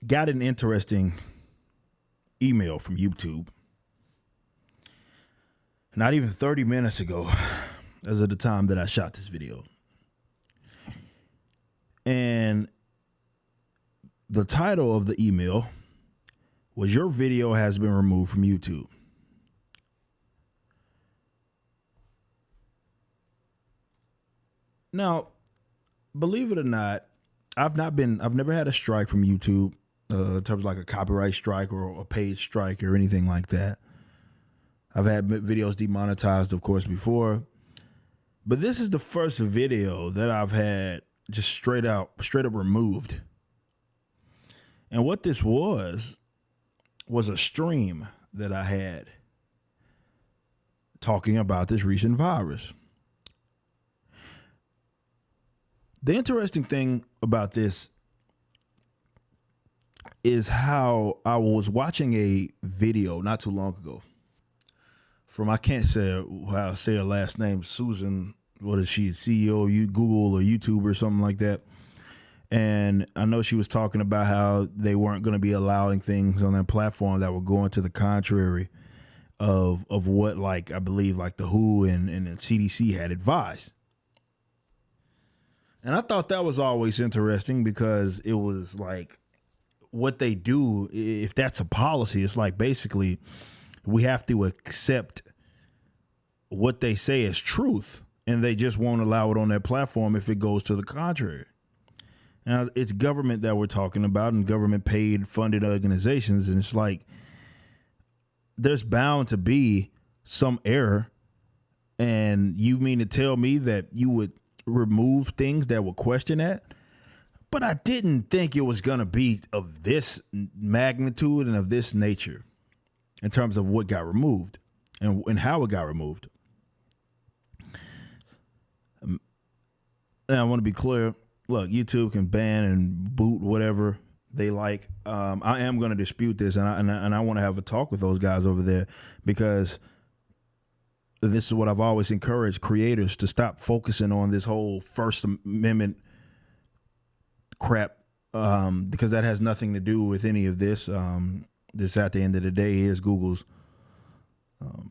got an interesting email from YouTube not even 30 minutes ago, as of the time that I shot this video. And the title of the email was, "Your video has been removed from YouTube." Now, believe it or not, I've never had a strike from YouTube in terms of like a copyright strike or a paid strike or anything like that. I've had videos demonetized, of course, before, but this is the first video that I've had just straight up removed. And what this was a stream that I had talking about this recent virus. The interesting thing about this is how I was watching a video not too long ago from, I can't say how to say her last name, Susan, what is she, CEO of Google or YouTube or something like that. And I know she was talking about how they weren't going to be allowing things on their platform that were going to the contrary of what, like, I believe like the WHO and the CDC had advised. And I thought that was always interesting because it was like what they do, if that's a policy, it's like basically we have to accept what they say as truth, and they just won't allow it on their platform if it goes to the contrary. Now, it's government that we're talking about and government paid funded organizations, and it's like there's bound to be some error. And you mean to tell me that you would remove things that would question that? But I didn't think it was going to be of this magnitude and of this nature in terms of what got removed and how it got removed. Now, I want to be clear. Look, YouTube can ban and boot whatever they like. I am going to dispute this, and I want to have a talk with those guys over there, because this is what I've always encouraged creators to stop focusing on, this whole First Amendment crap, because that has nothing to do with any of this. This, at the end of the day, is Google's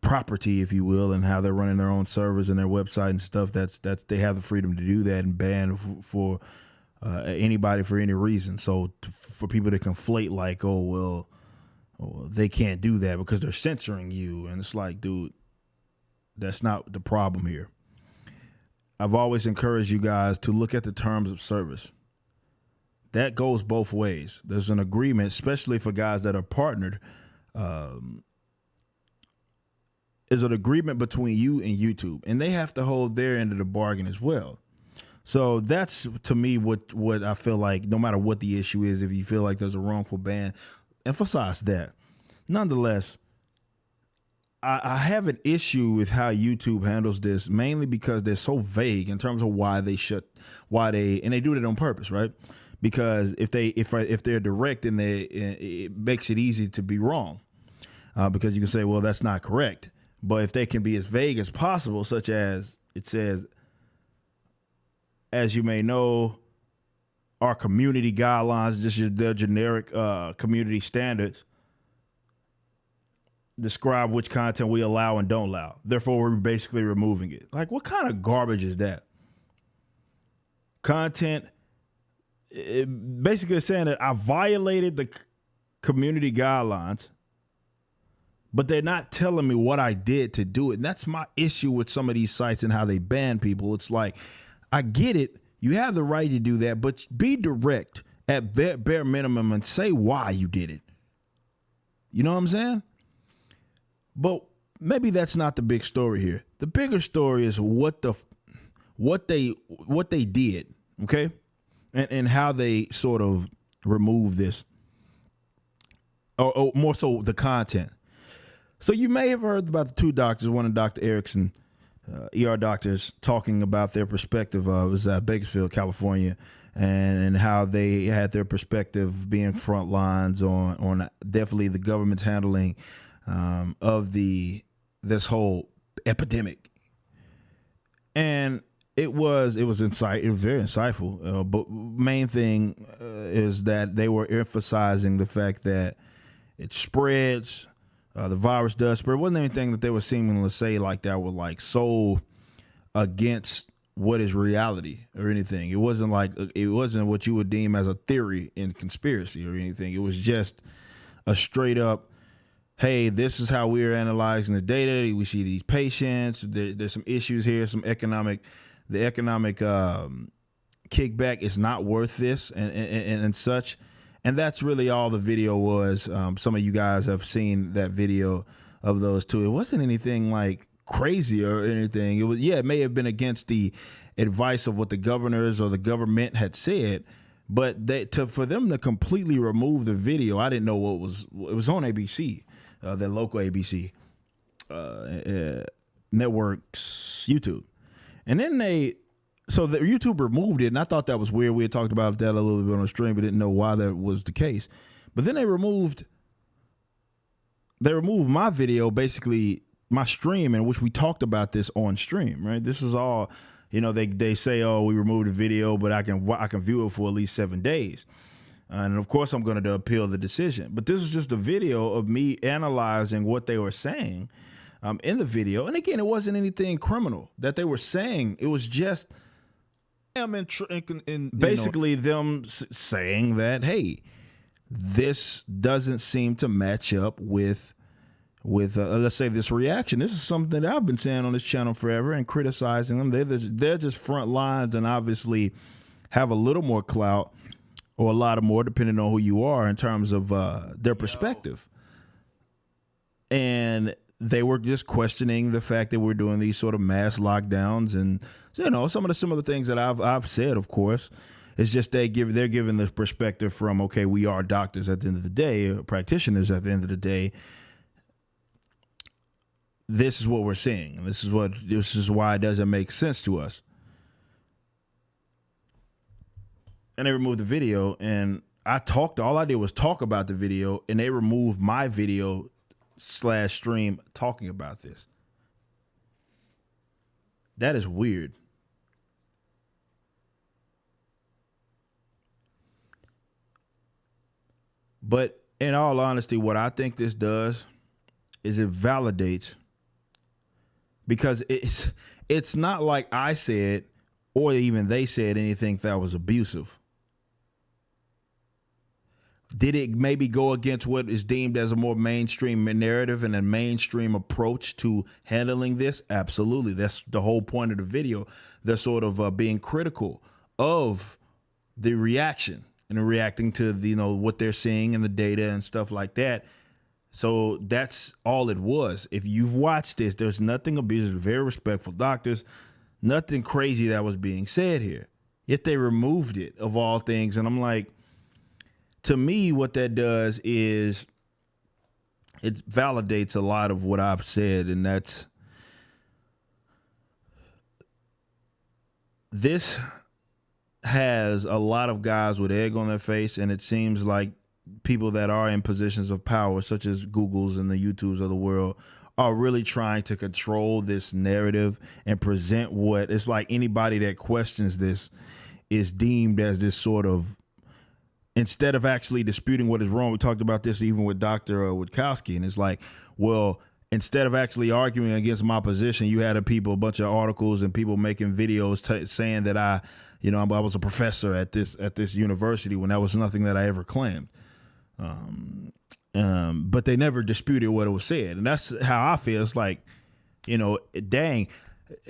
property, if you will, and how they're running their own servers and their website and stuff. That's they have the freedom to do that and ban for anybody for any reason. So for people to conflate like, oh well, they can't do that because they're censoring you, and it's like, dude, that's not the problem here. I've always encouraged you guys to look at the terms of service. That goes both ways. There's an agreement, especially for guys that are partnered. Is an agreement between you and YouTube, and they have to hold their end of the bargain as well. So that's, to me, what I feel like, no matter what the issue is, if you feel like there's a wrongful ban, emphasize that. Nonetheless, I have an issue with how YouTube handles this, mainly because they're so vague in terms of why they and they do it on purpose, right? Because if they're direct, and it makes it easy to be wrong, because you can say, well, that's not correct. But if they can be as vague as possible, such as it says, as you may know, our community guidelines, just their generic community standards, describe which content we allow and don't allow. Therefore, we're basically removing it. Like, what kind of garbage is that? Content, basically saying that I violated the community guidelines, but they're not telling me what I did to do it. And that's my issue with some of these sites and how they ban people. It's like, I get it. You have the right to do that, but be direct at bare minimum and say why you did it. You know what I'm saying? But maybe that's not the big story here. The bigger story is what they did, okay? And how they sort of remove this, or more so the content. So you may have heard about the two doctors, one of Dr. Erickson, ER doctors, talking about their perspective. It was Bakersfield, California, and how they had their perspective being front lines on definitely the government's handling of this whole epidemic. And it was very insightful. But main thing is that they were emphasizing the fact that it spreads. The virus does spread. It wasn't anything that they were seeming to say like that were like so against what is reality or anything. It wasn't what you would deem as a theory in conspiracy or anything. It was just a straight up, hey, this is how we're analyzing the data. We see these patients. There's some issues here. The economic kickback is not worth this and such. And that's really all the video was. Some of you guys have seen that video of those two. It wasn't anything like crazy or anything. It may have been against the advice of what the governors or the government had said, but for them to completely remove the video, I didn't know it was on ABC, their local ABC network's YouTube. And then so the YouTube removed it, and I thought that was weird. We had talked about that a little bit on the stream, but didn't know why that was the case. But then they removed my video, basically my stream, in which we talked about this on stream, right? This is all, they say, oh, we removed the video, but I can view it for at least 7 days. And of course I'm going to appeal the decision. But this is just a video of me analyzing what they were saying in the video. And again, it wasn't anything criminal that they were saying. It was just basically them saying that, hey, this doesn't seem to match up with let's say this reaction. This is something that I've been saying on this channel forever and criticizing them. They're just front lines and obviously have a little more clout or a lot of more, depending on who you are in terms of their perspective. And they were just questioning the fact that we're doing these sort of mass lockdowns and, some of the similar things that I've said, of course. It's just they're giving the perspective from, okay, we are doctors at the end of the day, practitioners at the end of the day. This is what we're seeing. This is why it doesn't make sense to us. And they removed the video, and all I did was talk about the video, and they removed my video /stream talking about this. That is weird. But in all honesty, what I think this does is it validates, because it's not like I said or even they said anything that was abusive. Did it maybe go against what is deemed as a more mainstream narrative and a mainstream approach to handling this? Absolutely. That's the whole point of the video. They're sort of being critical of the reaction and reacting to what they're seeing in the data and stuff like that. So that's all it was. If you've watched this, there's nothing abusive, very respectful doctors, nothing crazy that was being said here. Yet they removed it, of all things. And I'm like, to me, what that does is it validates a lot of what I've said. And this has a lot of guys with egg on their face. And it seems like people that are in positions of power, such as Googles and the YouTubes of the world, are really trying to control this narrative and present what it's like. Anybody that questions this is deemed as this sort of, instead of actually disputing what is wrong. We talked about this even with Dr. Witkowski, and it's like, well, instead of actually arguing against my position, you had a bunch of articles and people making videos saying that I was a professor at this university when that was nothing that I ever claimed. But they never disputed what it was said. And that's how I feel. It's like, dang,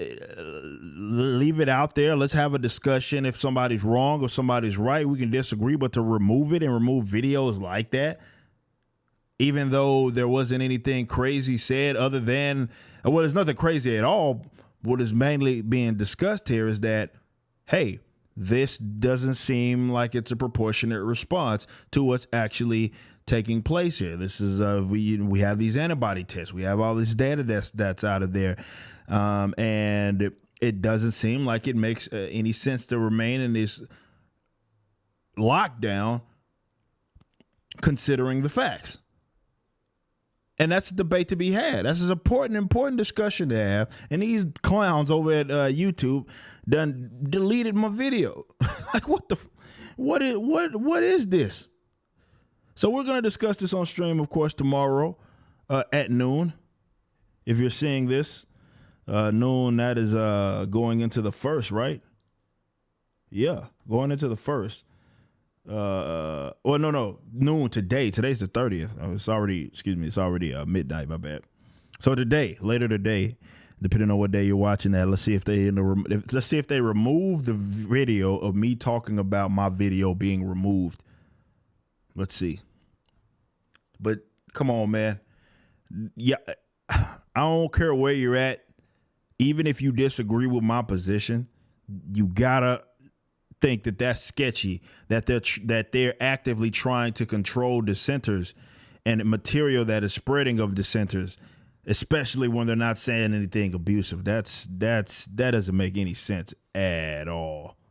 leave it out there. Let's have a discussion. If somebody's wrong or somebody's right, we can disagree, but to remove it and remove videos like that, even though there wasn't anything crazy said other than, well, there's nothing crazy at all. What is mainly being discussed here is that, hey, this doesn't seem like it's a proportionate response to what's actually taking place here. This is we have these antibody tests. We have all this data that's out of there. And it doesn't seem like it makes any sense to remain in this lockdown considering the facts. And that's a debate to be had. That's an important discussion to have. And these clowns over at YouTube done deleted my video. Like, what the? What is this? So we're going to discuss this on stream, of course, tomorrow at noon. If you're seeing this, noon, that is going into the first, right? Yeah, going into the first. No, noon today. Today's the 30th. It's already midnight, my bad. So later today, depending on what day you're watching that, let's see if they remove the video of me talking about my video being removed. Let's see. But come on, man. Yeah, I don't care where you're at. Even if you disagree with my position, you gotta think that that's sketchy. That they're actively trying to control dissenters and material that is spreading of dissenters, especially when they're not saying anything abusive. That doesn't make any sense at all.